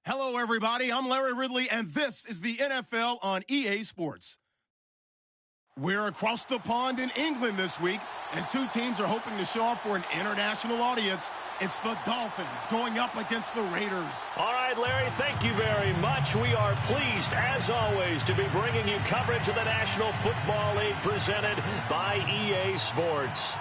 Hello, everybody. I'm Larry Ridley, and this is the NFL on EA Sports. We're across the pond in England this week, and two teams are hoping to show off for an international audience. It's the Dolphins going up against the Raiders. All right, Larry, thank you very much. We are pleased, as always, to be bringing you coverage of the National Football League presented by EA Sports.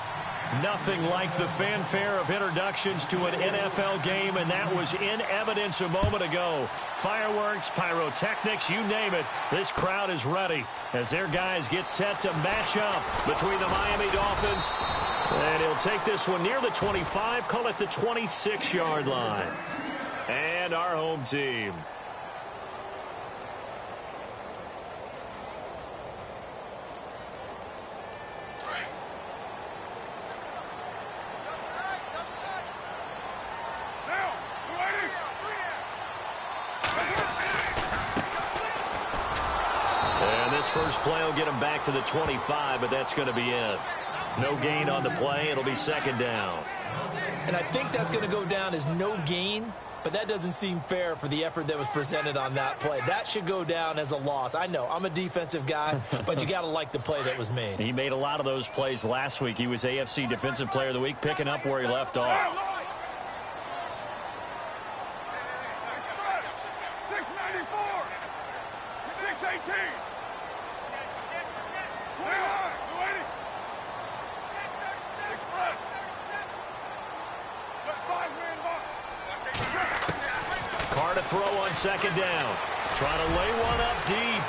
Nothing like the fanfare of introductions to an NFL game, and that was in evidence a moment ago. Fireworks, pyrotechnics, you name it. This crowd is ready as their guys get set to match up between the Miami Dolphins. And he'll take this one near the 25, call it the 26-yard line. And our home team. First play will get him back to the 25, but that's going to be it. No gain on the play. It'll be second down. And I think that's going to go down as no gain, but that doesn't seem fair for the effort that was presented on that play. That should go down as a loss. I know, I'm a defensive guy, but you got to like the play that was made. He made a lot of those plays last week. He was AFC Defensive Player of the Week, picking up where he left off. Throw on second down. Trying to lay one up deep.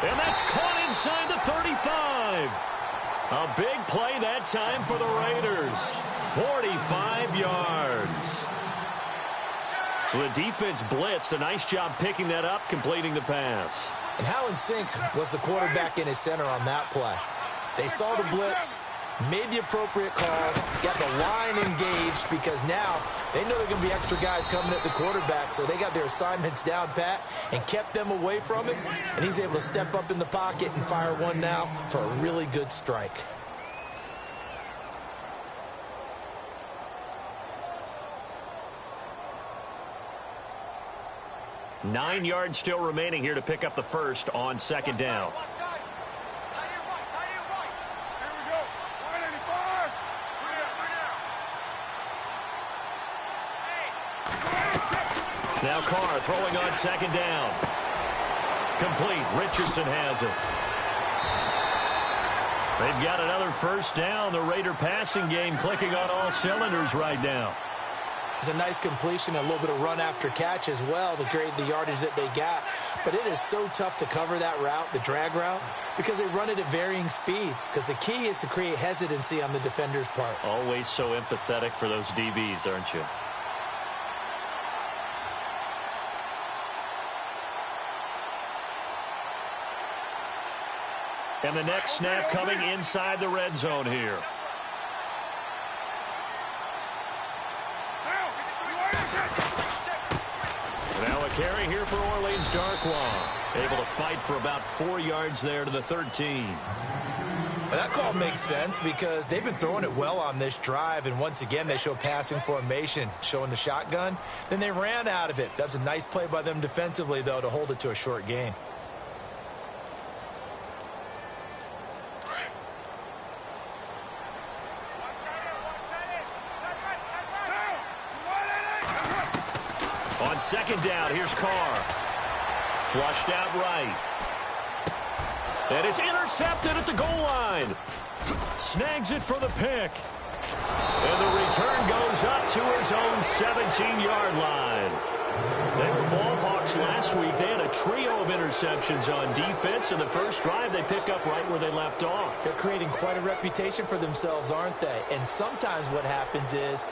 And that's caught inside the 35. A big play that time for the Raiders. 45 yards. So the defense blitzed. A nice job picking that up, completing the pass. And how in sync was the quarterback in his center on that play? They saw the blitz, made the appropriate calls, got the line engaged, because now they know there are going to be extra guys coming at the quarterback, so they got their assignments down pat and kept them away from him, and he's able to step up in the pocket and fire one now for a really good strike. Nine yards still remaining here to pick up the first on second down. Now Carr throwing on second down. Complete. Richardson has it. They've got another first down. The Raider passing game clicking on all cylinders right now. It's a nice completion, a little bit of run after catch as well to create the yardage that they got. But it is so tough to cover that route, the drag route, because they run it at varying speeds. Because the key is to create hesitancy on the defender's part. Always so empathetic for those DBs, aren't you? And the next snap coming inside the red zone here. Now a carry here for Orleans Darkwa. Able to fight for about 4 yards there to the 13. Well, that call makes sense because they've been throwing it well on this drive, and once again they show passing formation, showing the shotgun. Then they ran out of it. That's a nice play by them defensively, though, to hold it to a short gain. On second down, here's Carr. Flushed out right. And it's intercepted at the goal line. Snags it for the pick. And the return goes up to his own 17-yard line. They were ball hawks last week. They had a trio of interceptions on defense. In the first drive, they pick up right where they left off. They're creating quite a reputation for themselves, aren't they? And sometimes what happens is,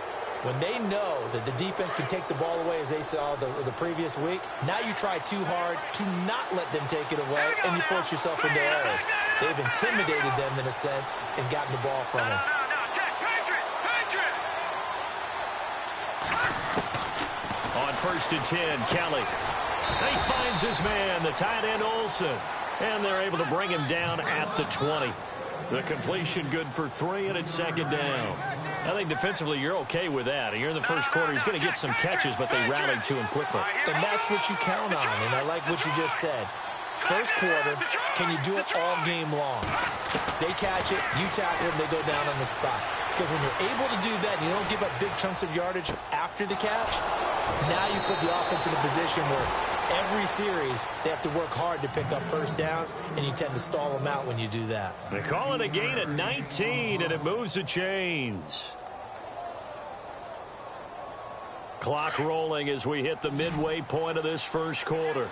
when they know that the defense can take the ball away, as they saw the previous week, now you try too hard to not let them take it away, and you force yourself into errors. They've intimidated them, in a sense, and gotten the ball from them. On first and 10, Kelly. He finds his man, the tight end Olsen, and they're able to bring him down at the 20. The completion good for 3, and it's second down. I think defensively you're okay with that. Here in the first quarter, he's going to get some catches, but they rallied to him quickly. And that's what you count on, and I like what you just said. First quarter, can you do it all game long? They catch it, you tackle them, they go down on the spot. Because when you're able to do that and you don't give up big chunks of yardage after the catch, now you put the offense in a position where every series they have to work hard to pick up first downs, and you tend to stall them out when you do that. They call it a gain of 19, and it moves the chains. Clock rolling as we hit the midway point of this first quarter.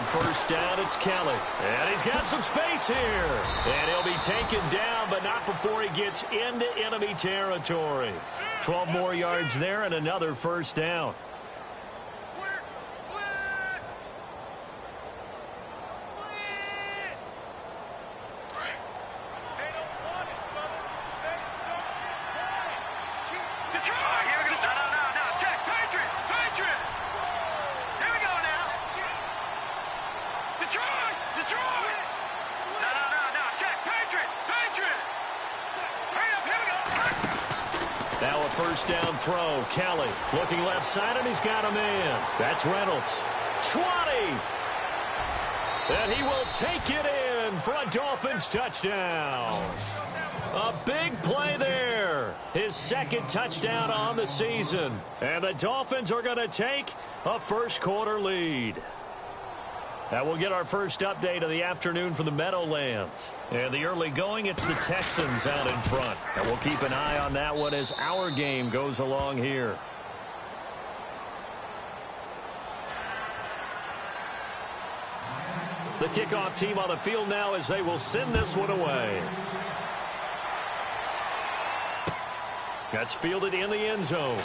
First down, it's Kelly. And he's got some space here. And he'll be taken down, but not before he gets into enemy territory. 12 more yards there and another first down. Now a first down throw. Kelly looking left side, and he's got a man. That's Reynolds. 20. And he will take it in for a Dolphins touchdown. A big play there. His second touchdown on the season. And the Dolphins are going to take a first quarter lead. Now we'll get our first update of the afternoon from the Meadowlands. And the early going, it's the Texans out in front. And we'll keep an eye on that one as our game goes along here. The kickoff team on the field now as they will send this one away. That's fielded in the end zone.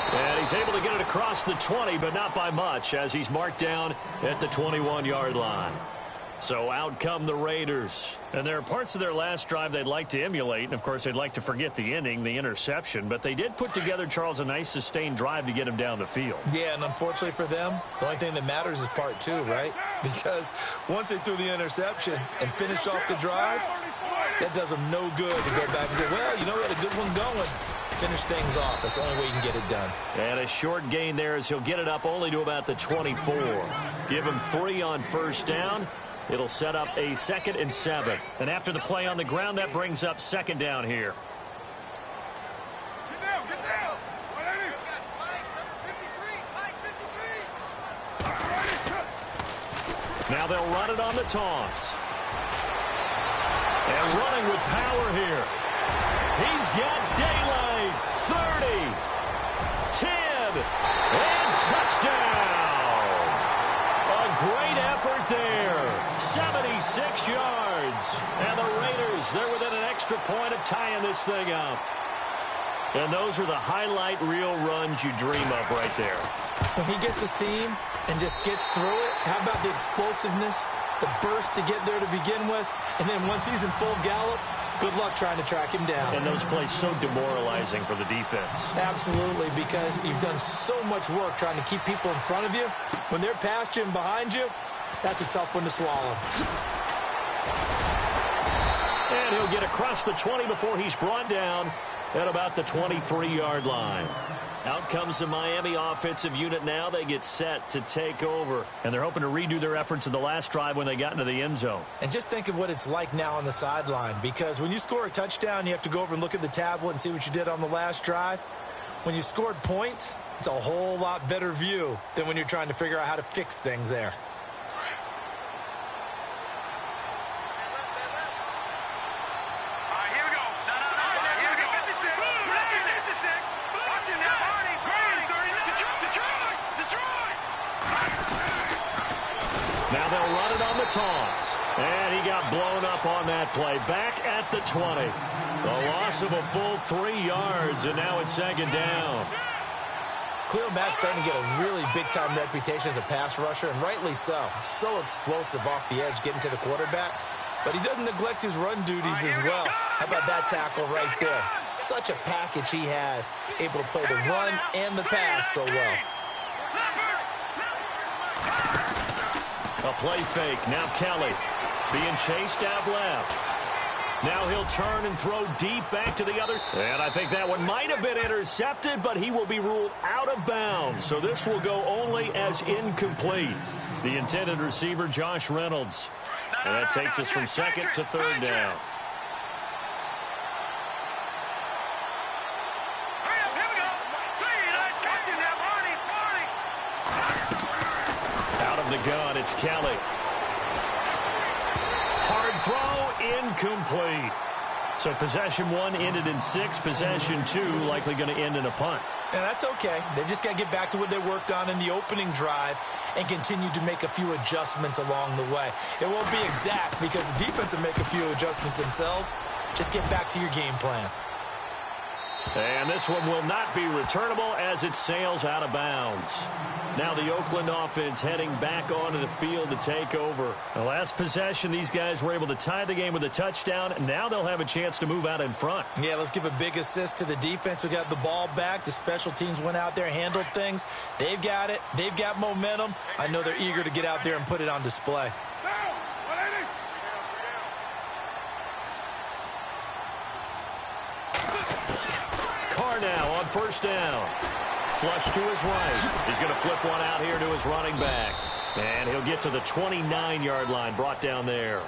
And he's able to get it across the 20, but not by much, as he's marked down at the 21-yard line. So out come the Raiders. And there are parts of their last drive they'd like to emulate. And, of course, they'd like to forget the ending, the interception. But they did put together, Charles, a nice sustained drive to get him down the field. Yeah, and unfortunately for them, the only thing that matters is part two, right? Because once they threw the interception and finished off the drive, that does them no good to go back and say, well, you know, we had a good one going. Finish things off. That's the only way you can get it done. And a short gain there as he'll get it up only to about the 24. Give him 3 on first down. It'll set up a 2nd and 7. And after the play on the ground, that brings up 2nd down here. Get down, get down. Now they'll run it on the toss. And running with power here. He's got daylight. 30, 10, and touchdown. A great effort there. 76 yards. And the Raiders, they're within an extra point of tying this thing up. And those are the highlight reel runs you dream of right there. When he gets a seam and just gets through it, how about the explosiveness, the burst to get there to begin with, and then once he's in full gallop, good luck trying to track him down. And those plays so demoralizing for the defense. Absolutely, because you've done so much work trying to keep people in front of you. When they're past you and behind you, that's a tough one to swallow. And he'll get across the 20 before he's brought down at about the 23-yard line. Out comes the Miami offensive unit now. They get set to take over. And they're hoping to redo their efforts in the last drive when they got into the end zone. And just think of what it's like now on the sideline. Because when you score a touchdown, you have to go over and look at the tablet and see what you did on the last drive. When you scored points, it's a whole lot better view than when you're trying to figure out how to fix things there. Now they'll run it on the toss. And he got blown up on that play. Back at the 20. A loss of a full 3 yards, and now it's 2nd down. Khalil Mack's starting to get a really big-time reputation as a pass rusher, and rightly so. So explosive off the edge, getting to the quarterback. but he doesn't neglect his run duties as well. How about that tackle right there? Such a package he has, able to play the run and the pass so well. A play fake. Now Kelly being chased out left. Now he'll turn and throw deep back to the other. And I think that one might have been intercepted, but he will be ruled out of bounds. So this will go only as incomplete. The intended receiver, Josh Reynolds. And that takes us from second to third down. Out of the gun, it's Kelly. Hard throw, incomplete. So possession one ended in 6. Possession 2 likely going to end in a punt. And that's okay. They just got to get back to what they worked on in the opening drive and continue to make a few adjustments along the way. It won't be exact because the defense will make a few adjustments themselves. Just get back to your game plan. And this one will not be returnable as it sails out of bounds. Now the Oakland offense heading back onto the field to take over. The last possession, these guys were able to tie the game with a touchdown. Now they'll have a chance to move out in front. Yeah, let's give a big assist to the defense who got the ball back. The special teams went out there, handled things. They've got it. They've got momentum. I know they're eager to get out there and put it on display. Now on first down. Flush to his right. He's going to flip one out here to his running back. And he'll get to the 29-yard line, brought down there.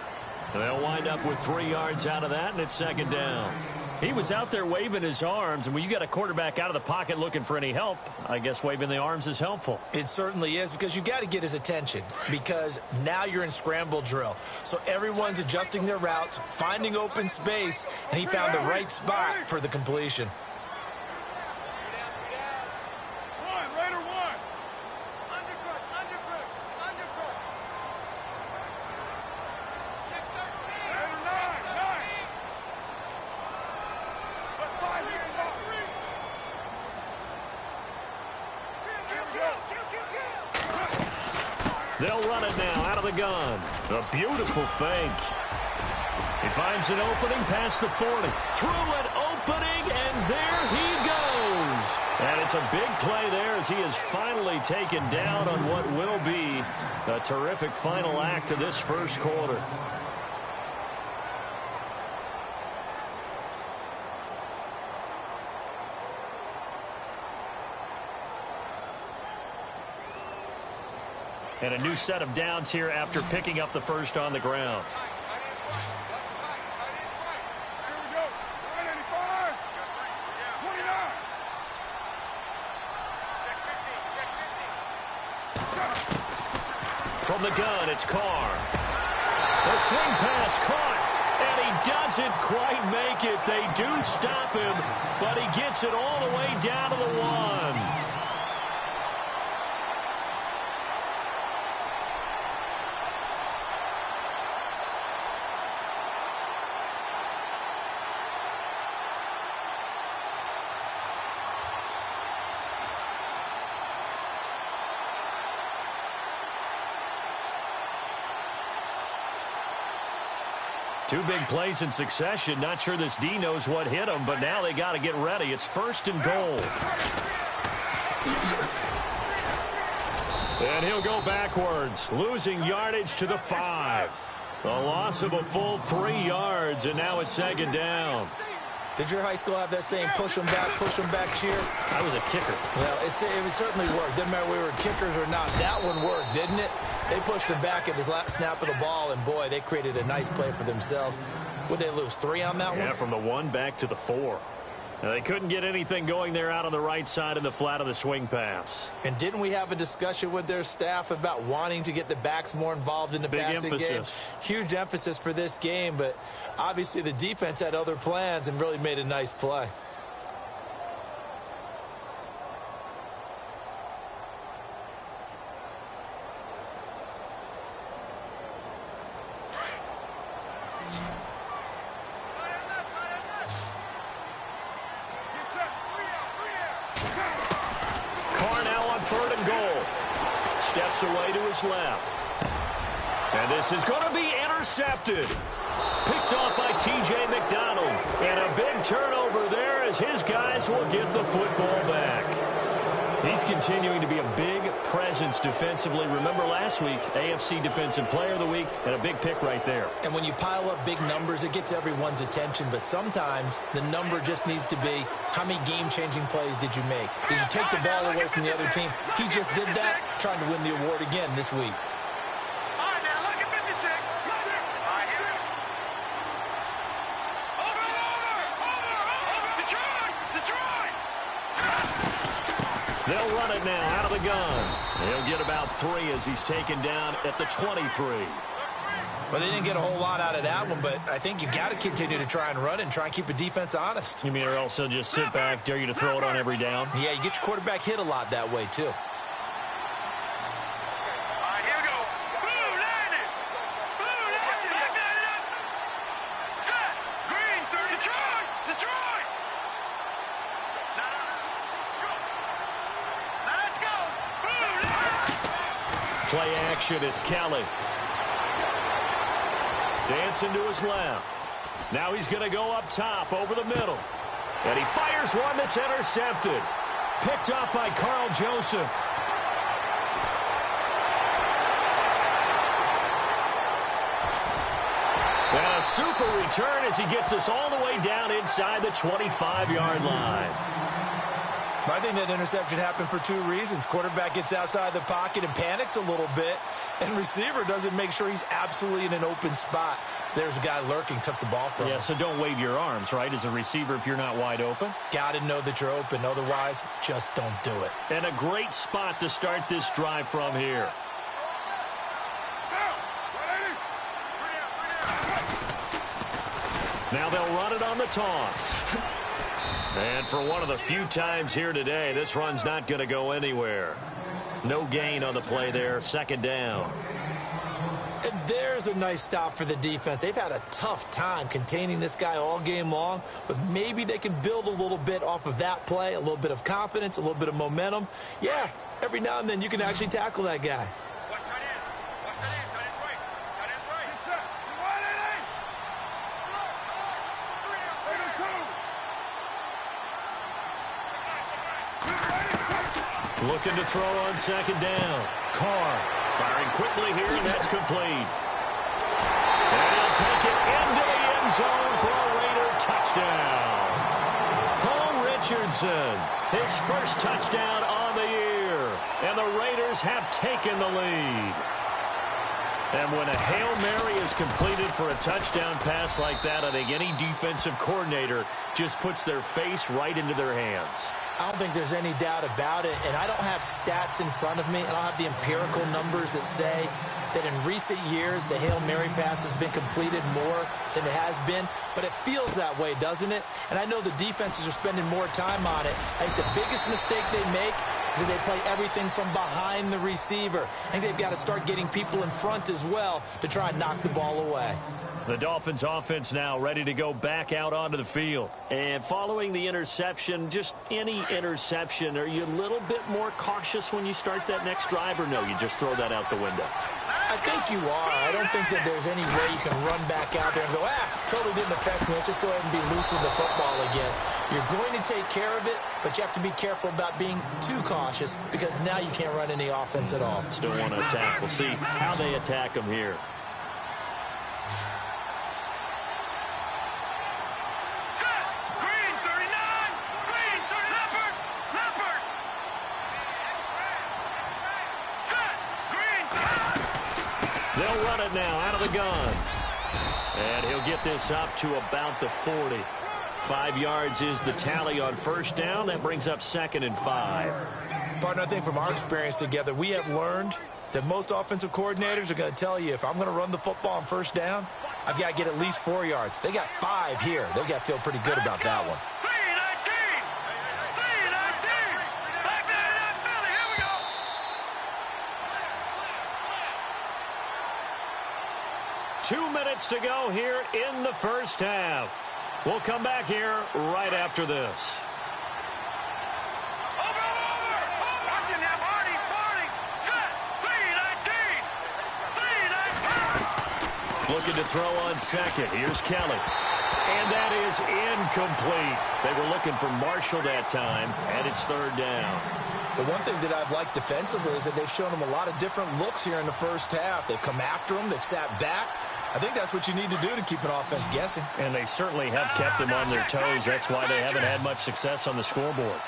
And they'll wind up with 3 yards out of that, and it's second down. He was out there waving his arms, and when you got a quarterback out of the pocket looking for any help, I guess waving the arms is helpful. It certainly is, because you got to get his attention, because now you're in scramble drill. So everyone's adjusting their routes, finding open space, and he found the right spot for the completion. They'll run it now out of the gun. A beautiful fake. He finds an opening past the 40. Through an opening, and there he goes. And it's a big play there as he is finally taken down on what will be a terrific final act of this first quarter. And a new set of downs here after picking up the first on the ground. From the gun, it's Carr. The swing pass caught, and he doesn't quite make it. They do stop him, but he gets it all the way down to the 1. Two big plays in succession. Not sure this D knows what hit him, but now they got to get ready. It's first and goal. And he'll go backwards, losing yardage to the 5. A loss of a full 3 yards, and now it's second down. Did your high school have that same push them back cheer? I was a kicker. Well, it certainly worked. Didn't matter whether we were kickers or not. That one worked, didn't it? They pushed him back at his last snap of the ball, and boy, they created a nice play for themselves. Would they lose 3 on that one? Yeah, from the 1 back to the 4. Now, they couldn't get anything going there out on the right side of the flat of the swing pass. And didn't we have a discussion with their staff about wanting to get the backs more involved in the passing game? Huge emphasis for this game, but obviously the defense had other plans and really made a nice play. Steps away to his left. And this is going to be intercepted. Picked off by T.J. McDonald. And a big turnover there as his guys will get the football back. He's continuing to be a big presence defensively. Remember last week, AFC Defensive Player of the Week, and a big pick right there. And when you pile up big numbers, it gets everyone's attention. But sometimes the number just needs to be, how many game-changing plays did you make? Did you take the ball away from the other team? He just did that, trying to win the award again this week. They'll run it now out of the gun. He'll get about 3 as he's taken down at the 23. Well, they didn't get a whole lot out of that one, but I think you've got to continue to try and run it and try and keep the defense honest. You mean or else they'll just sit back, dare you to throw it on every down? Yeah, you get your quarterback hit a lot that way, too. Play action, it's Kelly. Dancing to his left. Now he's going to go up top over the middle. And he fires one that's intercepted. Picked up by Carl Joseph. And a super return as he gets us all the way down inside the 25-yard line. I think that interception happened for 2 reasons. Quarterback gets outside the pocket and panics a little bit, and receiver doesn't make sure he's absolutely in an open spot. So there's a guy lurking, took the ball from him. Yeah, so don't wave your arms, right, as a receiver if you're not wide open. Got to know that you're open. Otherwise, just don't do it. And a great spot to start this drive from here. Now they'll run it on the toss. And for one of the few times here today, this run's not going to go anywhere. No gain on the play there, second down. And there's a nice stop for the defense. They've had a tough time containing this guy all game long, but maybe they can build a little bit off of that play, a little bit of confidence, a little bit of momentum. Yeah, every now and then you can actually tackle that guy. Looking to throw on second down. Carr firing quickly here, and that's complete. And he'll take it into the end zone for a Raider touchdown. Paul Richardson, his first touchdown on the year. And the Raiders have taken the lead. And when a Hail Mary is completed for a touchdown pass like that, I think any defensive coordinator just puts their face right into their hands. I don't think there's any doubt about it, and I don't have stats in front of me. I don't have the empirical numbers that say that in recent years the Hail Mary pass has been completed more than it has been, but it feels that way, doesn't it? And I know the defenses are spending more time on it. I think the biggest mistake they make is that they play everything from behind the receiver. I think they've got to start getting people in front as well to try and knock the ball away. The Dolphins offense now ready to go back out onto the field. And following the interception, just any interception, are you a little bit more cautious when you start that next drive, or no, you just throw that out the window? I think you are. I don't think that there's any way you can run back out there and go, totally didn't affect me. Let's just go ahead and be loose with the football again. You're going to take care of it, but you have to be careful about being too cautious because now you can't run any offense at all. Still want to attack. We'll see how they attack them here. They'll run it now out of the gun. And he'll get this up to about the 40. 5 yards is the tally on first down. That brings up 2nd and 5. Partner, I think from our experience together, we have learned that most offensive coordinators are going to tell you, if I'm going to run the football on first down, I've got to get at least 4 yards. They got 5 here. They've got to feel pretty good about that one. 2 minutes to go here in the first half. We'll come back here right after this. Looking to throw on second. Here's Kelly. And that is incomplete. They were looking for Marshall that time, and it's third down. The one thing that I've liked defensively is that they've shown them a lot of different looks here in the first half. They've come after them. They've sat back. I think that's what you need to do to keep an offense guessing. And they certainly have kept them on their toes. That's why they haven't had much success on the scoreboard.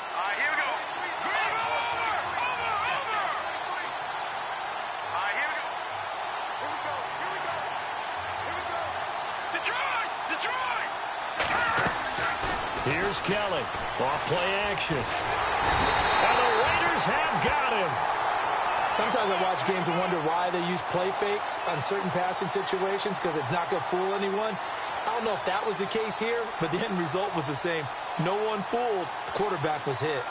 Here's Kelly. Off play action. And the Raiders have got him. Sometimes I watch games and wonder why they use play fakes on certain passing situations because it's not going to fool anyone. I don't know if that was the case here, but the end result was the same. No one fooled. The quarterback was hit.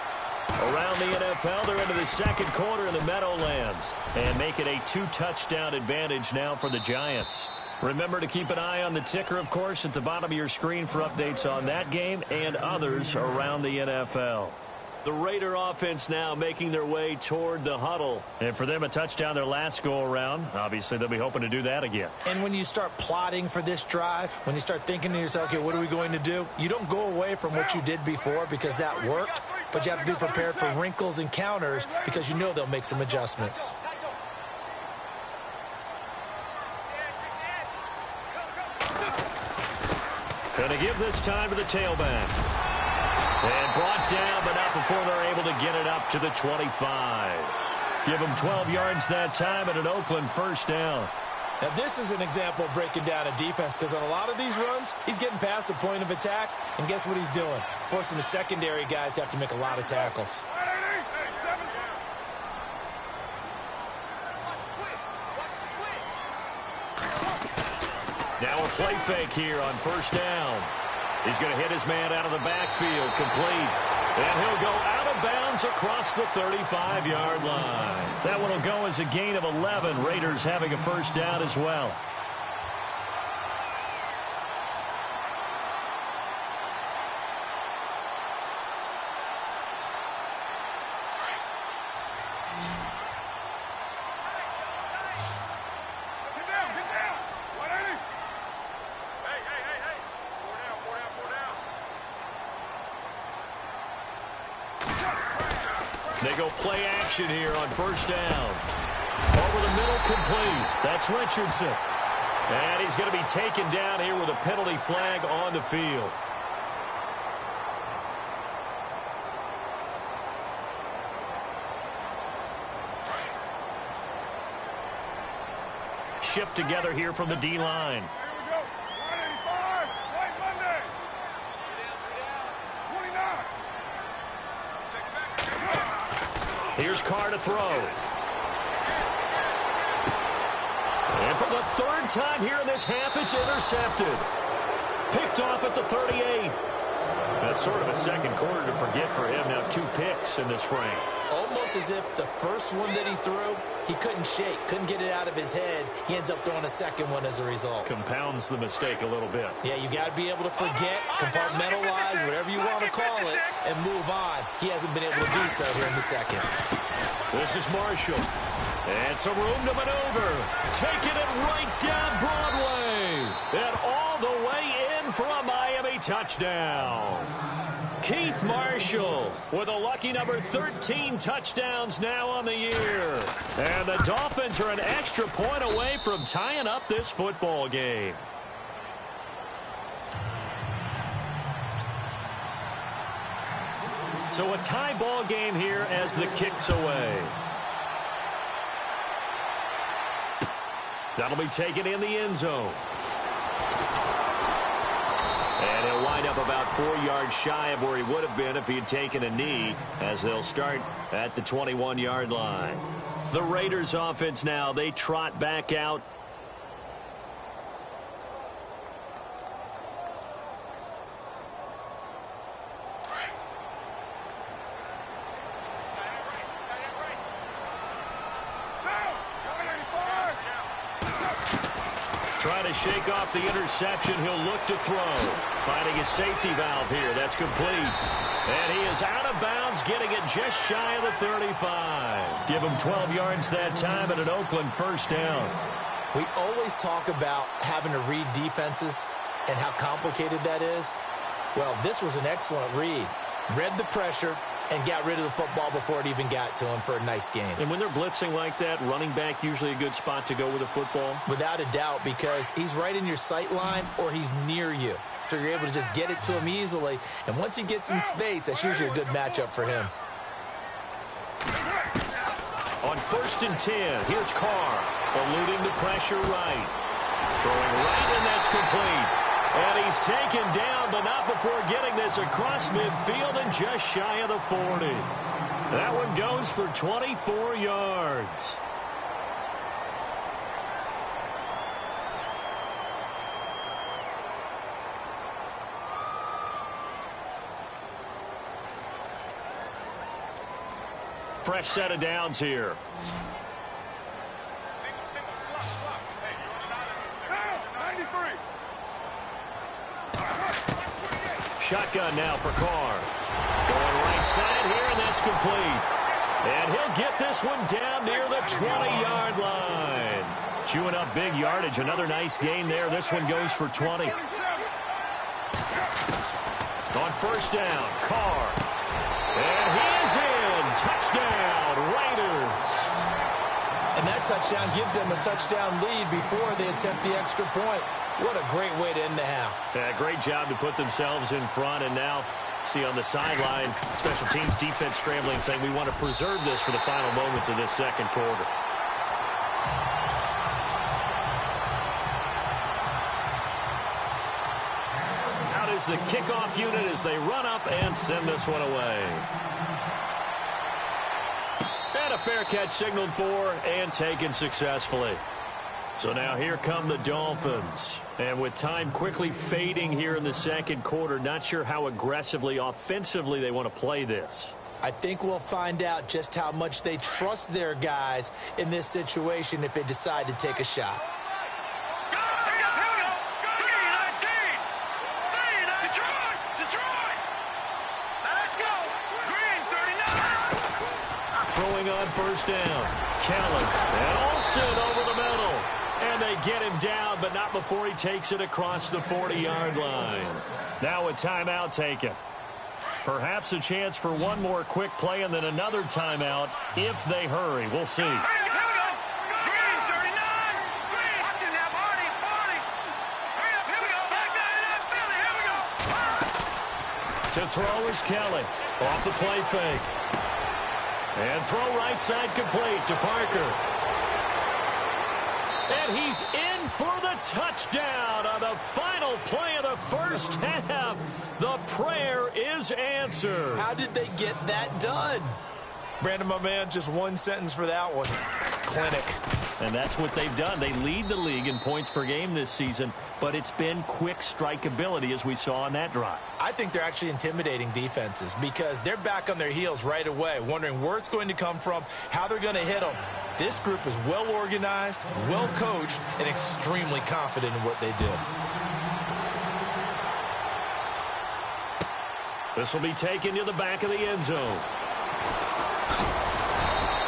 Around the NFL, they're into the second quarter in the Meadowlands and make it a 2-touchdown advantage now for the Giants. Remember to keep an eye on the ticker, of course, at the bottom of your screen for updates on that game and others around the NFL. The Raider offense now making their way toward the huddle. And for them, a touchdown their last go-around. Obviously, they'll be hoping to do that again. And when you start plotting for this drive, when you start thinking to yourself, okay, what are we going to do? You don't go away from what you did before because that worked, but you have to be prepared for wrinkles and counters because you know they'll make some adjustments. Going to give this time to the tailback. And brought down, but not before they're able to get it up to the 25. Give them 12 yards that time and an Oakland first down. Now, this is an example of breaking down a defense because on a lot of these runs, he's getting past the point of attack, and guess what he's doing? Forcing the secondary guys to have to make a lot of tackles. Now a play fake here on first down. He's going to hit his man out of the backfield, complete. And he'll go out of bounds across the 35-yard line. That one will go as a gain of 11. Raiders having a first down as well. They go play action here on first down. Over the middle, complete. That's Richardson. And he's going to be taken down here with a penalty flag on the field. Shift together here from the D-line. Here's Carr to throw. And for the third time here in this half, it's intercepted. Picked off at the 38. That's sort of a second quarter to forget for him. Now 2 picks in this frame. Almost as if the first one that he threw, he couldn't shake, couldn't get it out of his head. He ends up throwing a second one as a result. Compounds the mistake a little bit. Yeah, you got to be able to forget, compartmentalize, whatever you want to call it, and move on. He hasn't been able to do so here in the second. This is Marshall. And some room to maneuver. Taking it right down Broadway. And all the way in for a Miami touchdown. Keith Marshall with a lucky number 13 touchdowns now on the year. And the Dolphins are an extra point away from tying up this football game. So a tie ball game here as the kick's away. That'll be taken in the end zone. And he'll wind up about 4 yards shy of where he would have been if he had taken a knee, as they'll start at the 21-yard line. The Raiders offense now, they trot back out. Trying to shake off the interception. He'll look to throw. Finding a safety valve here. That's complete. And he is out of bounds, getting it just shy of the 35. Give him 12 yards that time and an Oakland first down. We always talk about having to read defenses and how complicated that is. Well, this was an excellent read. Read the pressure and got rid of the football before it even got to him for a nice game. And when they're blitzing like that, running back usually a good spot to go with the football? Without a doubt, because he's right in your sight line or he's near you. So you're able to just get it to him easily. And once he gets in space, that's usually a good matchup for him. On 1st and 10, here's Carr, eluding the pressure right. Throwing right, and that's complete. And he's taken down, but not before getting this across midfield and just shy of the 40. That one goes for 24 yards. Fresh set of downs here. Shotgun now for Carr. Going right side here, and that's complete. And he'll get this one down near the 20-yard line. Chewing up big yardage. Another nice gain there. This one goes for 20. On 1st down, Carr. And he is in. Touchdown, Raiders. And that touchdown gives them a touchdown lead before they attempt the extra point. What a great way to end the half. Yeah, great job to put themselves in front. And now, see on the sideline, special teams defense scrambling, saying we want to preserve this for the final moments of this second quarter. Out is the kickoff unit as they run up and send this one away. And a fair catch signaled for and taken successfully. So now here come the Dolphins. And with time quickly fading here in the second quarter, not sure how aggressively, offensively they want to play this. I think we'll find out just how much they trust their guys in this situation if they decide to take a shot. Throwing on 1st down. Kellen and Olsen over the middle. And they get him down, but not before he takes it across the 40-yard line. Now a timeout taken. Perhaps a chance for one more quick play and then another timeout if they hurry. We'll see. To throw is Kelly. Off the play fake. And throw right side complete to Parker. And he's in for the touchdown on the final play of the first half. The prayer is answered. How did they get that done? Brandon, my man, just one sentence for that one. Clinic. And that's what they've done. They lead the league in points per game this season, but it's been quick strikeability as we saw on that drive. I think they're actually intimidating defenses because they're back on their heels right away, wondering where it's going to come from, how they're going to hit them. This group is well organized, well coached, and extremely confident in what they do. This will be taken to the back of the end zone.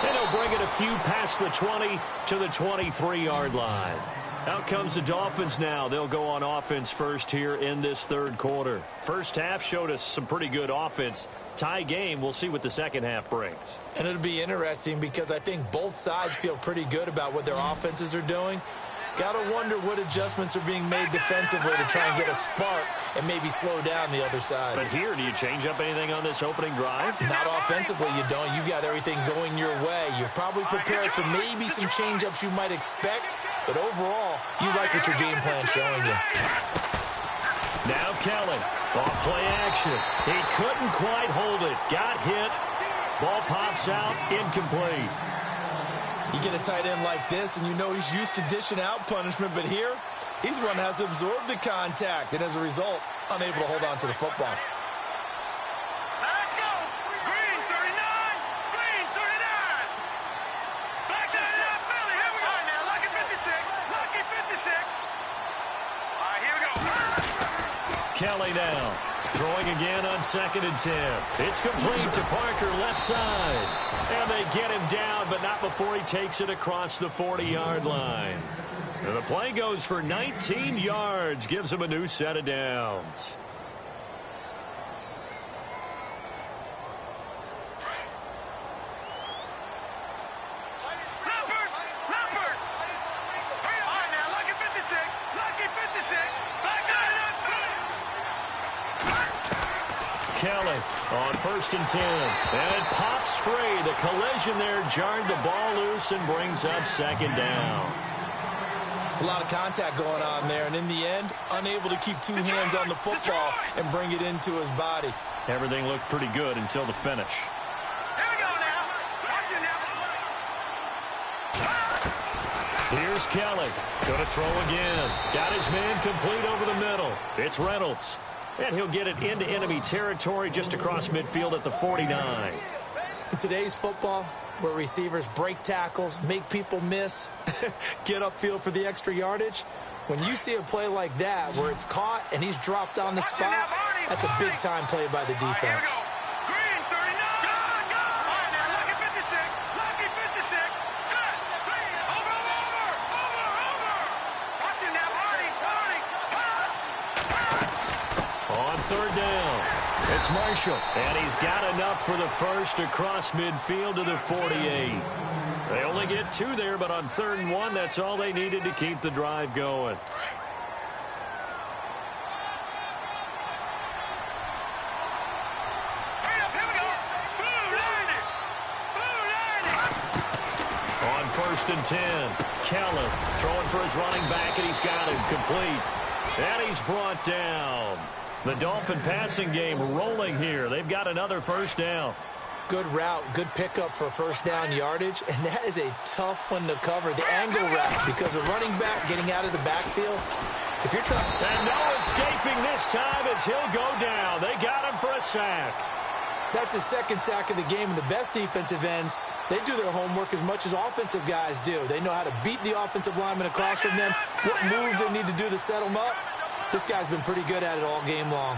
And he'll bring it a few past the 20 to the 23-yard line. Out comes the Dolphins now. They'll go on offense first here in this third quarter. First half showed us some pretty good offense. Tie game. We'll see what the second half brings. And it'll be interesting because I think both sides feel pretty good about what their offenses are doing. Got to wonder what adjustments are being made defensively to try and get a spark and maybe slow down the other side. But here, do you change up anything on this opening drive? Not offensively, you don't. You got everything going your way. You've probably prepared for maybe some change-ups you might expect, but overall, you like what your game plan's showing you. Now Kelly, off play action. He couldn't quite hold it. Got hit. Ball pops out, incomplete. You get a tight end like this, and you know he's used to dishing out punishment, but here, he's the one who has to absorb the contact, and as a result, unable to hold on to the football. Let's go! Green 39! Green 39! Back to the top, Philly, here we go! All right, now, lucky 56! Lucky 56! All right, here we go! Kelly now, throwing again on 2nd and 10. It's complete to Parker, left side. And they get him down, but not before he takes it across the 40-yard line. And the play goes for 19 yards, gives him a new set of downs. Kelly on 1st and 10. And it pops free. The collision there jarred the ball loose and brings up 2nd down. It's a lot of contact going on there, and in the end, unable to keep 2 hands on the football and bring it into his body. Everything looked pretty good until the finish. Here we go now. Watch it now. Here's Kelly. Going to throw again. Got his man complete over the middle. It's Reynolds. And he'll get it into enemy territory just across midfield at the 49. In today's football, where receivers break tackles, make people miss, get upfield for the extra yardage, when you see a play like that where it's caught and he's dropped on the spot, that's a big-time play by the defense. Green, 39. Go, go. All right, now, lucky 56. Lucky 56. Set. Over. Watch it now, Barney. On 3rd down, it's Marshall, and he's got enough for the first across midfield to the 48. They only get 2 there, but on 3rd and 1, that's all they needed to keep the drive going. Here we go. Blue line it. On 1st and 10, Kelly throwing for his running back, and he's got him complete. And he's brought down. The Dolphin passing game rolling here. They've got another 1st down. Good route, good pickup for 1st down yardage, and that is a tough one to cover. The angle route, because the running back getting out of the backfield, if you're trying... And no escaping this time as he'll go down. They got him for a sack. That's his 2nd sack of the game, and the best defensive ends, they do their homework as much as offensive guys do. They know how to beat the offensive lineman across from them, what moves they need to do to set them up. This guy's been pretty good at it all game long.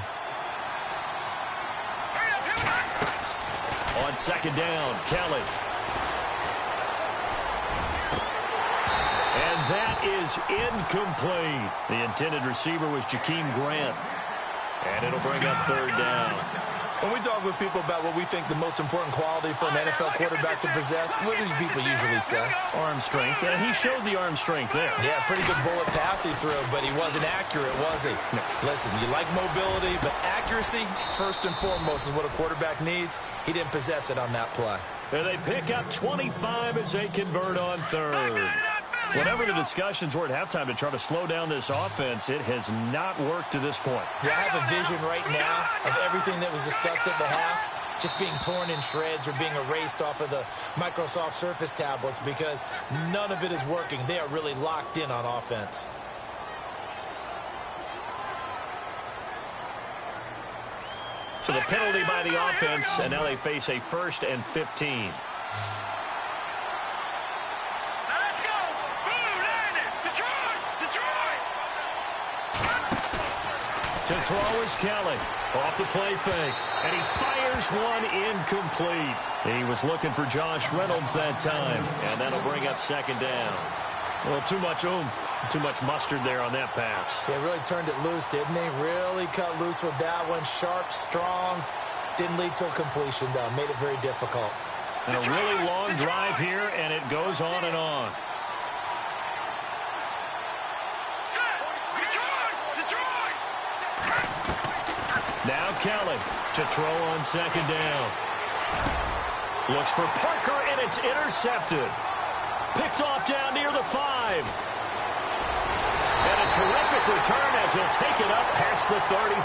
On 2nd down, Kelly. And that is incomplete. The intended receiver was Jakeem Grant. And it'll bring up 3rd down. When we talk with people about what we think the most important quality for an NFL quarterback to possess, what do people usually say? Arm strength. He showed the arm strength there. Yeah, pretty good bullet pass he threw, but he wasn't accurate, was he? No. Listen, you like mobility, but accuracy, first and foremost, is what a quarterback needs. He didn't possess it on that play. And they pick up 25 as they convert on 3rd. Whatever the discussions were at halftime to try to slow down this offense, it has not worked to this point. Yeah, I have a vision right now of everything that was discussed at the half just being torn in shreds or being erased off of the Microsoft Surface tablets because none of it is working. They are really locked in on offense. So the penalty by the offense, and now they face a 1st and 15. To throw is Kelly. Off the play fake. And he fires one incomplete. He was looking for Josh Reynolds that time. And that'll bring up 2nd down. Well, too much oomph. Too much mustard there on that pass. Yeah, really turned it loose, didn't he? Really cut loose with that one. Sharp, strong. Didn't lead to a completion, though. Made it very difficult. And a really long drive here, and it goes on and on. Now Kelly to throw on 2nd down. Looks for Parker, and it's intercepted. Picked off down near the 5. And a terrific return as he'll take it up past the 35.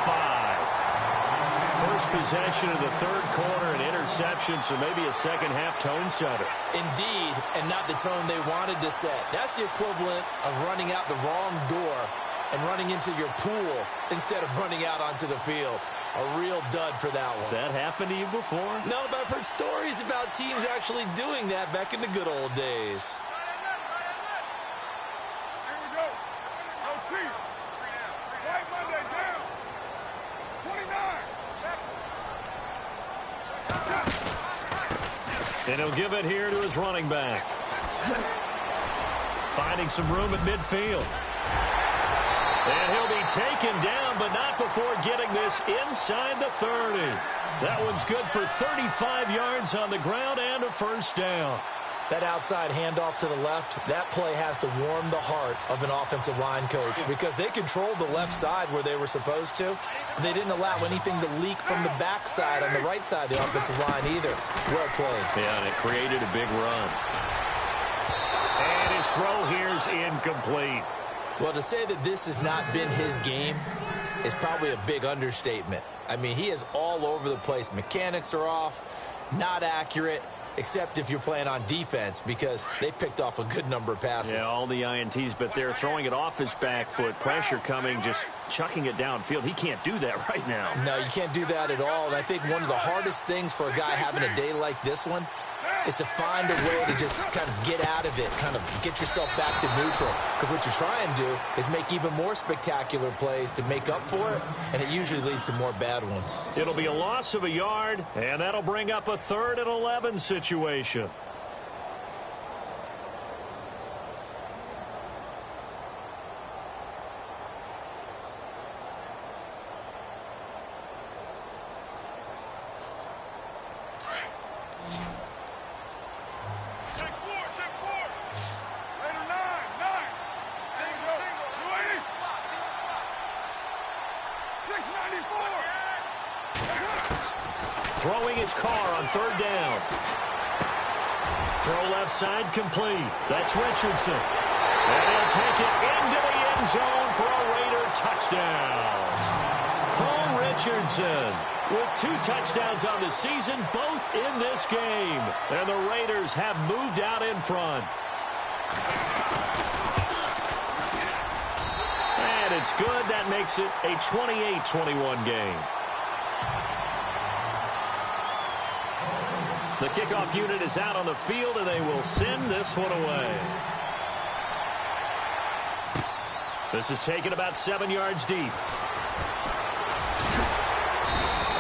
First possession of the 3rd quarter, an interception, so maybe a second-half tone setter. Indeed, and not the tone they wanted to set. That's the equivalent of running out the wrong door and running into your pool instead of running out onto the field. A real dud for that one. Has that happened to you before? No, but I've heard stories about teams actually doing that back in the good old days. Here we go. OT. White Monday down. 29. And he'll give it here to his running back. finding some room at midfield. And he'll be taken down, but not before getting this inside the 30. That one's good for 35 yards on the ground and a first down. That outside handoff to the left, that play has to warm the heart of an offensive line coach because they controlled the left side where they were supposed to. They didn't allow anything to leak from the backside on the right side of the offensive line either. Well played. Yeah, and it created a big run. And his throw here's incomplete. Well, to say that this has not been his game is probably a big understatement. I mean, he is all over the place. Mechanics are off, not accurate, except if you're playing on defense because they picked off a good number of passes. Yeah, all the INTs, but they're throwing it off his back foot. Pressure coming, just chucking it downfield. He can't do that right now. No, you can't do that at all. And I think one of the hardest things for a guy having a day like this one is to find a way to just kind of get out of it, kind of get yourself back to neutral. Because what you try and do is make even more spectacular plays to make up for it, and it usually leads to more bad ones. It'll be a loss of a yard, and that'll bring up a 3rd and 11 situation. Throwing his car on 3rd down. Throw left side complete. That's Richardson. And he'll take it into the end zone for a Raider touchdown. Paul Richardson with 2 touchdowns on the season, both in this game. And the Raiders have moved out in front. And it's good. That makes it a 28-21 game. The kickoff unit is out on the field, and they will send this one away. This is taken about 7 yards deep.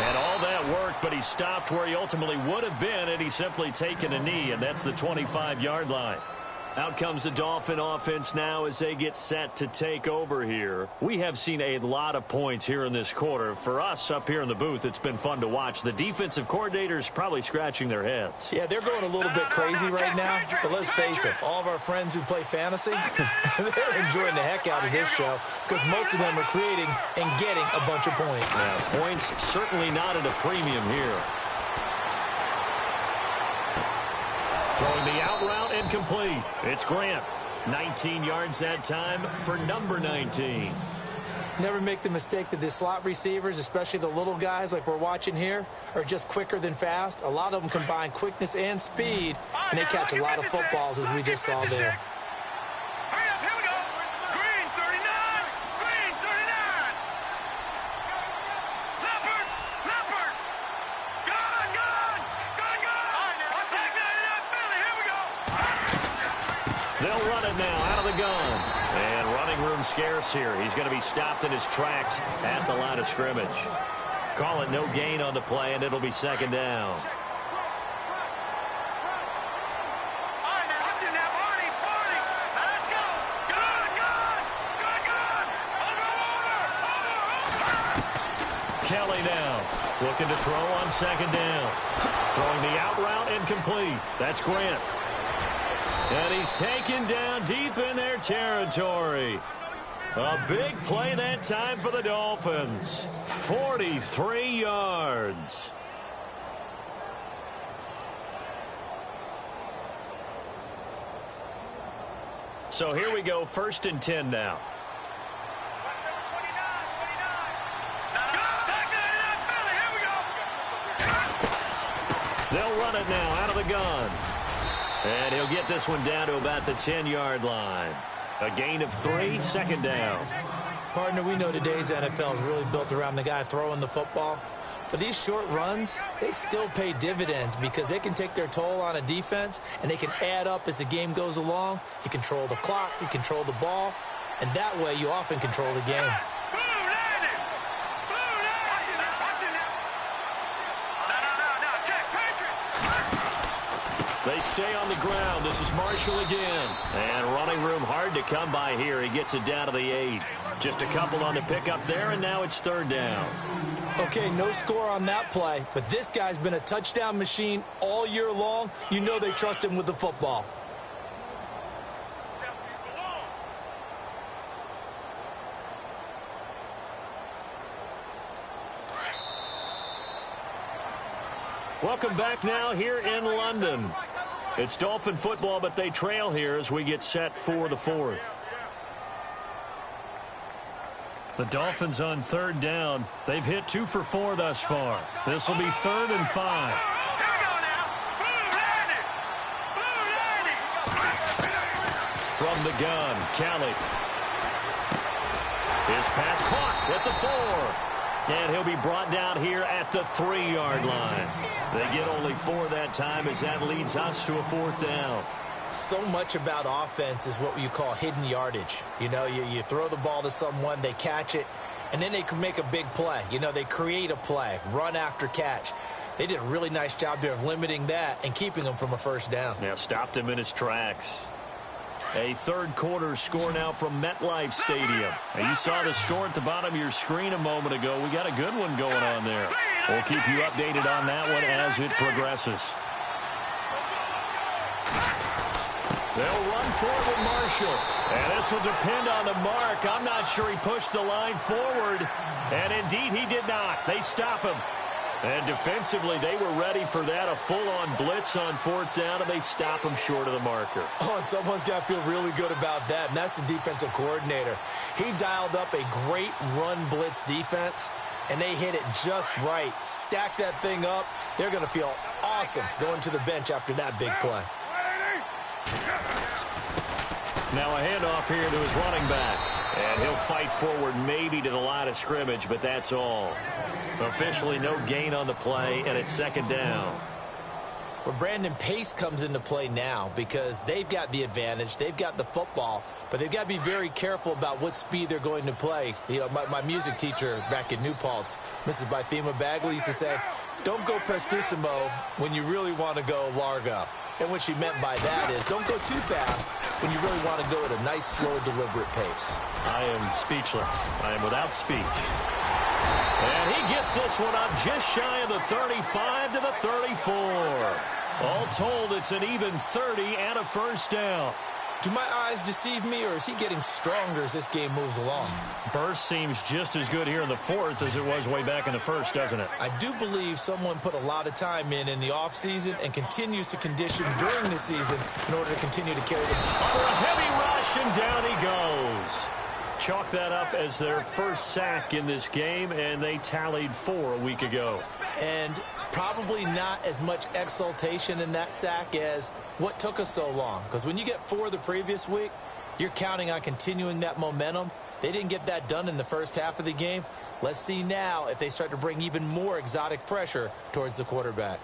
And all that worked, but he stopped where he ultimately would have been had he simply taken a knee, and that's the 25-yard line. Out comes the Dolphin offense now as they get set to take over here. We have seen a lot of points here in this quarter. For us up here in the booth, it's been fun to watch. The defensive coordinators probably scratching their heads. Yeah, they're going a little bit crazy right now, but let's face it, all of our friends who play fantasy, they're enjoying the heck out of this show because most of them are creating and getting a bunch of points. Yeah, points certainly not at a premium here. Throwing the out route incomplete. It's Grant. 19 yards that time for number 19. Never make the mistake that the slot receivers, especially the little guys like we're watching here, are just quicker than fast. A lot of them combine quickness and speed, and they catch a lot of footballs as we just saw there. Hurry up, here we go. Green 39, Green 39. Leopard, Leopard. Gun. I'll take that in that Philly, here we go. They'll run it now out of the gun. And running room scarce here. He's going to be stopped in his tracks at the line of scrimmage. Call it no gain on the play, and it'll be 2nd down. All right, now, watch it now, Barney. Now, let's go. Gun. Over. Kelly now looking to throw on 2nd down. Throwing the out route incomplete. That's Grant. And he's taken down deep in their territory. A big play that time for the Dolphins. 43 yards. So here we go, 1st and 10 now. Watch number 29. They'll run it now out of the gun. And he'll get this one down to about the 10-yard line. A gain of 3, 2nd down. Partner, we know today's NFL is really built around the guy throwing the football. But these short runs, they still pay dividends because they can take their toll on a defense, and they can add up as the game goes along. You control the clock, you control the ball, and that way you often control the game. They stay on the ground. This is Marshall again. And running room hard to come by here. He gets it down to the 8. Just a couple on the pickup there, and now it's third down. Okay, no score on that play, but this guy's been a touchdown machine all year long. You know they trust him with the football. Welcome back now here in London. It's Dolphin football, but they trail here as we get set for the fourth. The Dolphins on third down. They've hit 2 for 4 thus far. This will be 3rd and 5. From the gun, Kelly. His pass caught at the 4. And he'll be brought down here at the 3-yard line. They get only 4 that time as that leads us to a 4th down. So much about offense is what you call hidden yardage. You know, you throw the ball to someone, they catch it, and then they can make a big play. You know, they create a play, run after catch. They did a really nice job there of limiting that and keeping him from a first down. Yeah, stopped him in his tracks. A third quarter score now from MetLife Stadium. And you saw the score at the bottom of your screen a moment ago. We got a good one going on there. We'll keep you updated on that one as it progresses. They'll run forward with Marshall. And this will depend on the mark. I'm not sure he pushed the line forward. And indeed, he did not. They stop him. And defensively, they were ready for that. A full-on blitz on 4th down, and they stop him short of the marker. Oh, and someone's got to feel really good about that, and that's the defensive coordinator. He dialed up a great run blitz defense, and they hit it just right. Stack that thing up. They're going to feel awesome going to the bench after that big play. Now a handoff here to his running back. And he'll fight forward maybe to the line of scrimmage, but that's all. Officially no gain on the play, and it's 2nd down. Well, Brandon, pace comes into play now because they've got the advantage. They've got the football, but they've got to be very careful about what speed they're going to play. You know, my music teacher back in New Paltz, Mrs. Bythema Bagley, used to say, don't go prestissimo when you really want to go largo. And what she meant by that is don't go too fast when you really want to go at a nice, slow, deliberate pace. I am speechless. I am without speech. And he gets this one up just shy of the 35 to the 34. All told, it's an even 30 and a first down. Do my eyes deceive me, or is he getting stronger as this game moves along? Burst seems just as good here in the 4th as it was way back in the 1st, doesn't it? I do believe someone put a lot of time in the offseason and continues to condition during the season in order to continue to carry them. For a heavy rush, and down he goes. Chalk that up as their first sack in this game, and they tallied 4 a week ago. And probably not as much exultation in that sack as what took us so long. Because when you get 4 the previous week, you're counting on continuing that momentum. They didn't get that done in the first half of the game. Let's see now if they start to bring even more exotic pressure towards the quarterback.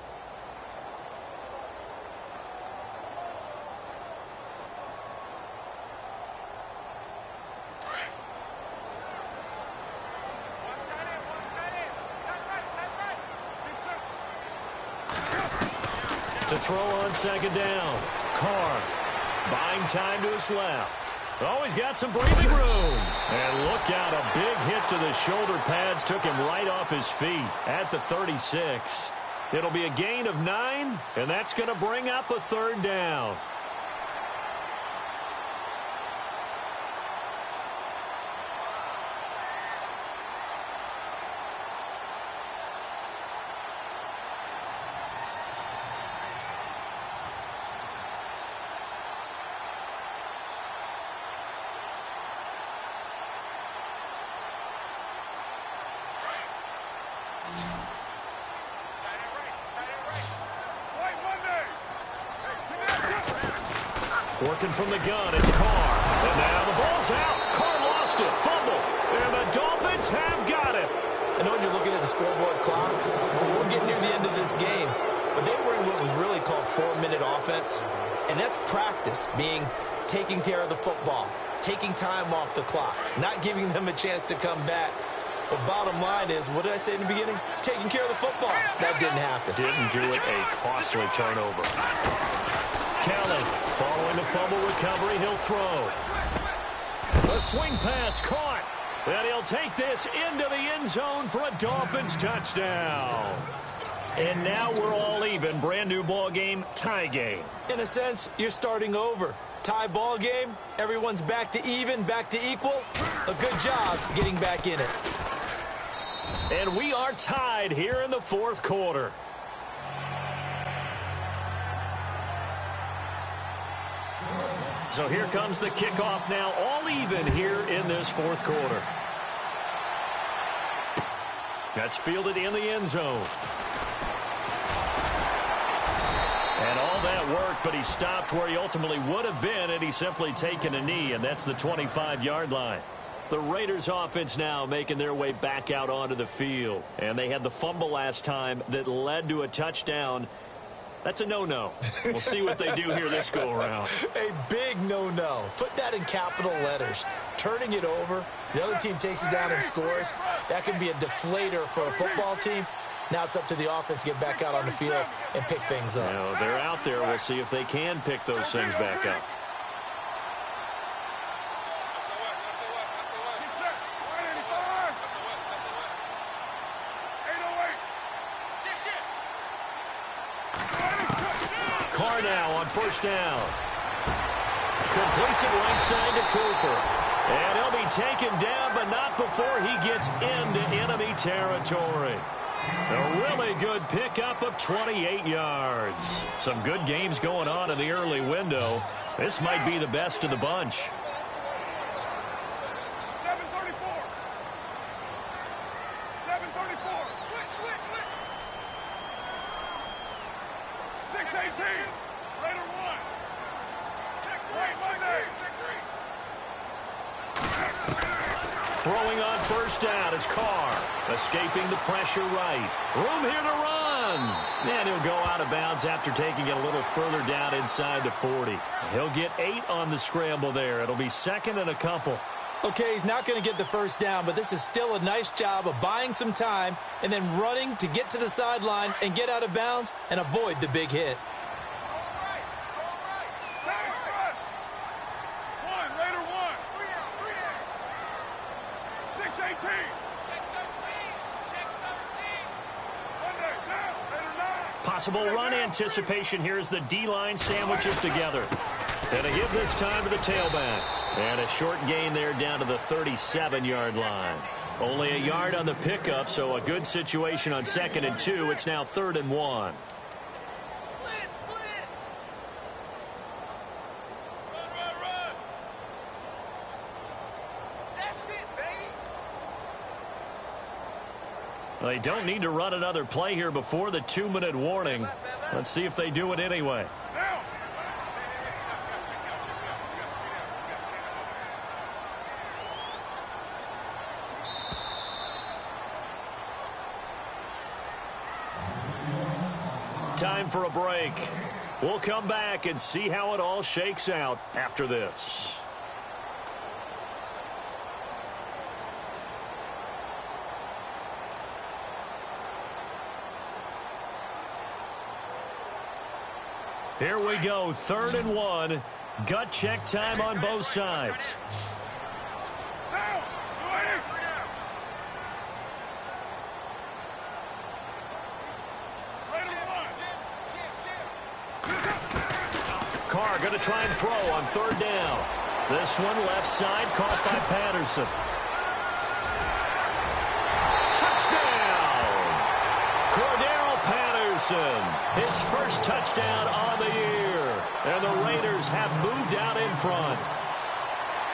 To throw on 2nd down. Carr buying time to his left. Oh, he's got some breathing room. And look out, a big hit to the shoulder pads took him right off his feet at the 36. It'll be a gain of 9, and that's going to bring up a 3rd down. Working from the gun, it's Carr. And now the ball's out. Carr lost it. Fumble. And the Dolphins have got it. I know you're looking at the scoreboard clock. We're getting near the end of this game. But they were in what was really called 4-minute offense. And that's practice, being taking care of the football, taking time off the clock, not giving them a chance to come back. But bottom line is, what did I say in the beginning? Taking care of the football. That didn't happen. Didn't do it. A costly turnover. Kelly. Following the fumble recovery, he'll throw. The swing pass caught. And he'll take this into the end zone for a Dolphins touchdown. And now we're all even. Brand new ball game, tie game. In a sense, you're starting over. Tie ball game, everyone's back to even, back to equal. A good job getting back in it. And we are tied here in the fourth quarter. So here comes the kickoff now, all even here in this fourth quarter. That's fielded in the end zone. And all that worked, but he stopped where he ultimately would have been, and he's simply taken a knee, and that's the 25-yard line. The Raiders offense now making their way back out onto the field. And they had the fumble last time that led to a touchdown. That's a no-no. We'll see what they do here this go-around. A big no-no. Put that in capital letters. Turning it over, the other team takes it down and scores. That can be a deflator for a football team. Now it's up to the offense to get back out on the field and pick things up. Now, they're out there. We'll see if they can pick those things back up. Carr now on first down. Completes it right side to Cooper. And he'll be taken down, but not before he gets into enemy territory. A really good pickup of 28 yards. Some good games going on in the early window. This might be the best of the bunch. 734. 734. Switch. 618. Raider 1. Check 3. Throwing on first down is Carr. Escaping the pressure right. Room here to run. And he'll go out of bounds after taking it a little further down inside the 40. He'll get 8 on the scramble there. It'll be second and a couple. Okay, he's not going to get the first down, but this is still a nice job of buying some time and then running to get to the sideline and get out of bounds and avoid the big hit. Possible run anticipation here as the D-line sandwiches together. And a give this time to the tailback. And a short gain there down to the 37-yard line. Only a yard on the pickup, so a good situation on 2nd and 2. It's now 3rd and 1. They don't need to run another play here before the 2-minute warning. Let's see if they do it anyway. Time for a break. We'll come back and see how it all shakes out after this. Here we go, 3rd and 1. Gut check time on both sides. Carr going to try and throw on 3rd down. This one left side caught by Patterson. Touchdown! Cordero Patterson, his first touchdown on the year. And the Raiders have moved out in front.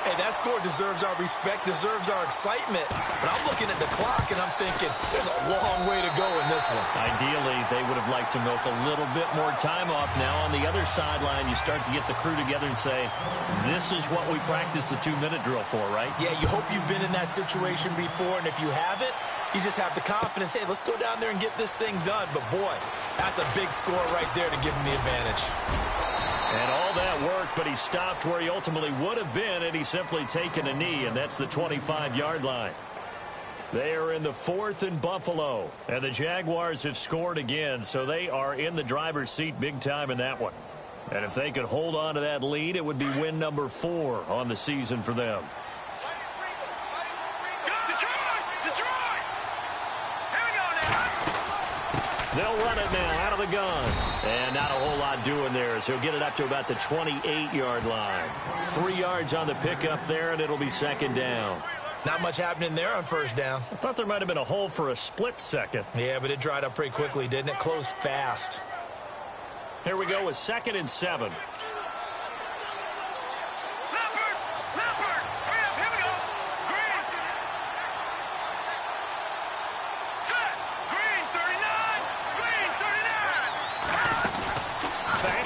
Hey, that score deserves our respect, deserves our excitement. But I'm looking at the clock, and I'm thinking there's a long way to go in this one. Ideally, they would have liked to milk a little bit more time off. Now, on the other sideline, you start to get the crew together and say, this is what we practiced the 2-minute drill for, right? Yeah, you hope you've been in that situation before, and if you haven't, you just have the confidence, hey, let's go down there and get this thing done. But, boy, that's a big score right there to give them the advantage. And all that worked, but he stopped where he ultimately would have been, and he's simply taken a knee, and that's the 25-yard line. They are in the 4th and Buffalo, and the Jaguars have scored again, so they are in the driver's seat big time in that one. And if they could hold on to that lead, it would be win number 4 on the season for them. They'll run it now out of the gun. And not a whole lot doing there as he'll get it up to about the 28-yard line. 3 yards on the pickup there, and it'll be second down. Not much happening there on first down. I thought there might have been a hole for a split second. Yeah, but it dried up pretty quickly, didn't it? Closed fast. Here we go with 2nd and 7.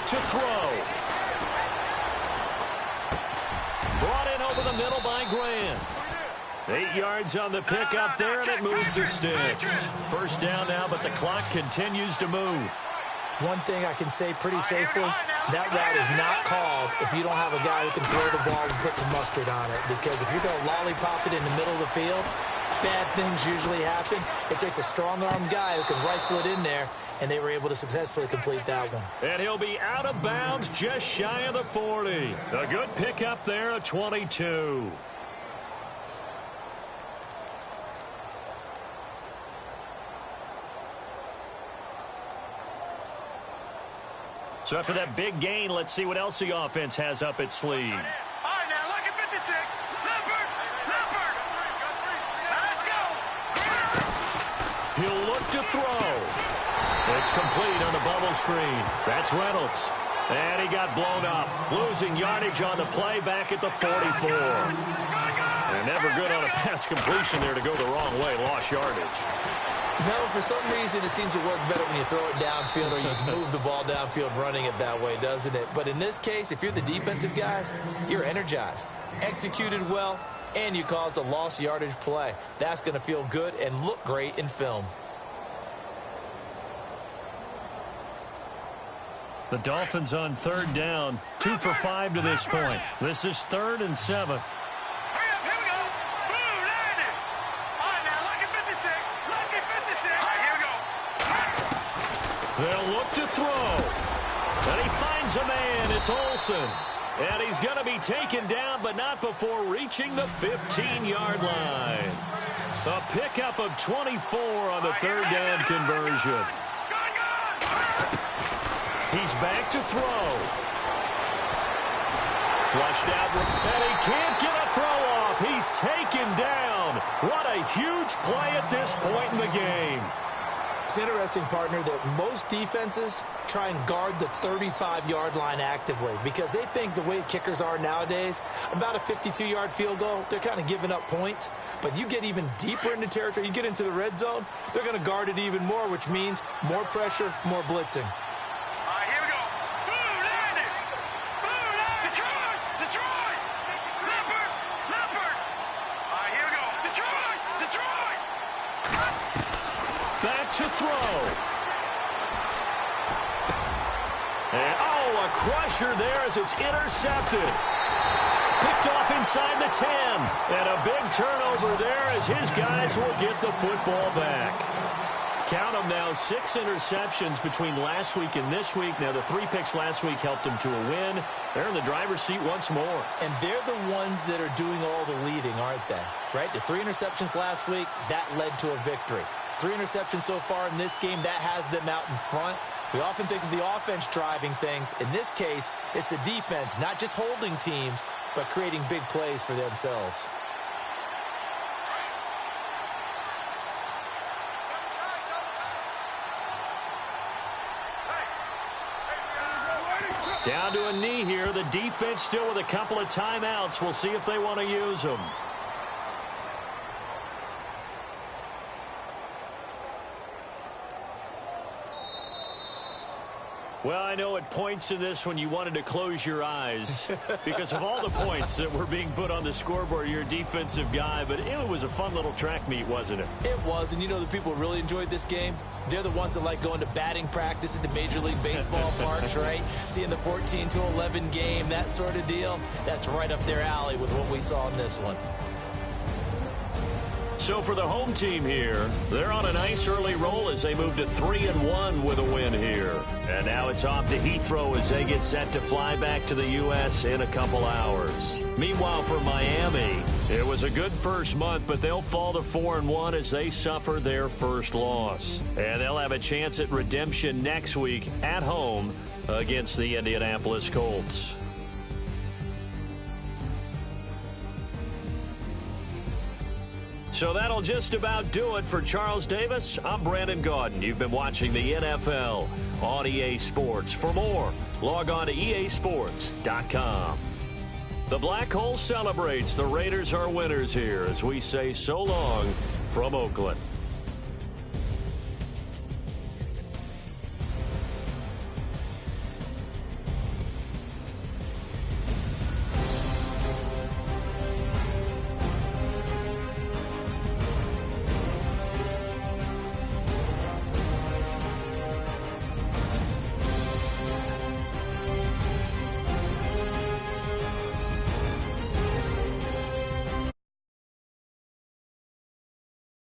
To throw. Brought in over the middle by Grant. 8 yards on the pickup there, and it moves the sticks. First down now, but the clock continues to move. One thing I can say pretty safely, that route is not called if you don't have a guy who can throw the ball and put some mustard on it. Because if you're going to lollipop it in the middle of the field, bad things usually happen. It takes a strong-armed guy who can rifle it in there, and they were able to successfully complete that one. And he'll be out of bounds just shy of the 40. A good pickup there at 22. So after that big gain, let's see what else the offense has up its sleeve. All right, now, look at 56. Leopard. Now, let's go. He'll look to throw. It's complete on the bubble screen. That's Reynolds. And he got blown up. Losing yardage on the play back at the 44. And never good on a pass completion there to go the wrong way. Lost yardage. No, for some reason it seems to work better when you throw it downfield or you move the ball downfield running it that way, doesn't it? But in this case, if you're the defensive guys, you're energized, executed well, and you caused a lost yardage play. That's going to feel good and look great in film. The Dolphins on 3rd down, 2 for 5 to this point. This is 3rd and 7. Hurry up, here we go. Boom, landed. All right, now, lucky 56. Lucky 56. All right, here we go. They'll look to throw. And he finds a man. It's Olsen. And he's going to be taken down, but not before reaching the 15-yard line. A pickup of 24 on the 3rd down conversion. He's back to throw. Flushed out, and he can't get a throw off. He's taken down. What a huge play at this point in the game. It's interesting, partner, that most defenses try and guard the 35-yard line actively because they think the way kickers are nowadays, about a 52-yard field goal, they're kind of giving up points. But you get even deeper into territory, you get into the red zone, they're going to guard it even more, which means more pressure, more blitzing. To throw. And, a crusher there as it's intercepted. Picked off inside the 10. And a big turnover there as his guys will get the football back. Count them now, 6 interceptions between last week and this week. Now, the 3 picks last week helped them to a win. They're in the driver's seat once more. And they're the ones that are doing all the leading, aren't they? Right? The 3 interceptions last week, that led to a victory. 3 interceptions so far in this game, that has them out in front. We often think of the offense driving things. In this case, it's the defense, not just holding teams, but creating big plays for themselves. Down to a knee here. The defense still with a couple of timeouts. We'll see if they want to use them. Well, I know at points in this when you wanted to close your eyes because of all the points that were being put on the scoreboard. You're a defensive guy, but it was a fun little track meet, wasn't it? It was, and you know the people who really enjoyed this game? They're the ones that like going to batting practice at the Major League Baseball parks, right? Seeing the 14-11 game, that sort of deal. That's right up their alley with what we saw in this one. So for the home team here, they're on a nice early roll as they move to 3-1 with a win here. And now it's off to Heathrow as they get set to fly back to the U.S. in a couple hours. Meanwhile, for Miami, it was a good first month, but they'll fall to 4-1 as they suffer their first loss. And they'll have a chance at redemption next week at home against the Indianapolis Colts. So that'll just about do it for Charles Davis. I'm Brandon Gaudin. You've been watching the NFL on EA Sports. For more, log on to easports.com. The Black Hole celebrates. The Raiders are winners here as we say so long from Oakland.